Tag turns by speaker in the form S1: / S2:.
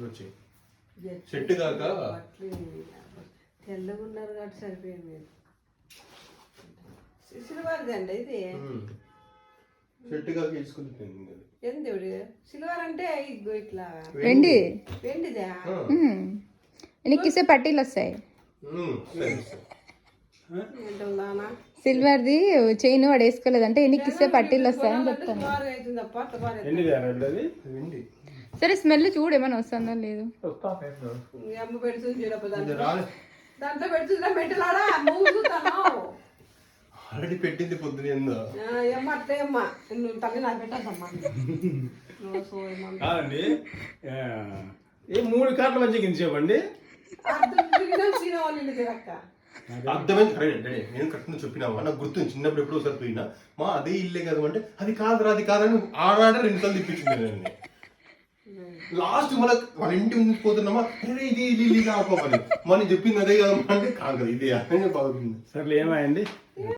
S1: వచ్చి సెట్ కాక
S2: తెల్లగా ఉన్నారు కాబట్టి సరిపోయింది. సిల్వర్ది అండి ఇది.
S1: సెట్ కాక తీసుకుంటుంది.
S2: ఎందుకు సిల్వర్ అంటే ఇట్లా
S3: వెండి.
S2: వెండిదా?
S3: ఎన్నికిసే పట్టీలు వస్తాయి. సిల్వర్ది చైన్ వాడు వేసుకోలేదంటే ఎన్నికిసే పట్టీలు వస్తాయని చెప్తాను. సరే స్మెల్ చూడు ఏమైనా వస్తుందో లేదు.
S2: అమ్మ పెడుతుంది దాంట్లో పెడుతుందా మెట్టలాడా నువ్వు చూస్తాను.
S1: ఆల్రెడీ పెట్టింది పొద్దున ఏందో
S2: ఏమ్మా అట్లే అమ్మా నువ్వు తల్లి నాకు పెట్టాసమ్మా.
S4: కాదండి ఏ 3 కార్లు మంచిగా గించేవండి.
S1: అర్థమైంది. కరెక్ట్ నేను కరెక్ట్ చెప్పినావా నాకు గుర్తుంది. చిన్నప్పుడు ఎప్పుడో ఒకసారి పోయినా మా అదే ఇల్లే కదా అంటే అది కాదురా అది కాదని ఆడాడ 2 సార్లు తిప్పించింది నేను. లాస్ట్ వాళ్ళ ఇంటి ముందుకు పోతున్నామా ఇది ఇల్లు ఆడుకోవాలి మనం చెప్పింది అదే కదా అంటే కాదు ఇది అనే బాగుంది.
S4: సర్లే ఏమైంది.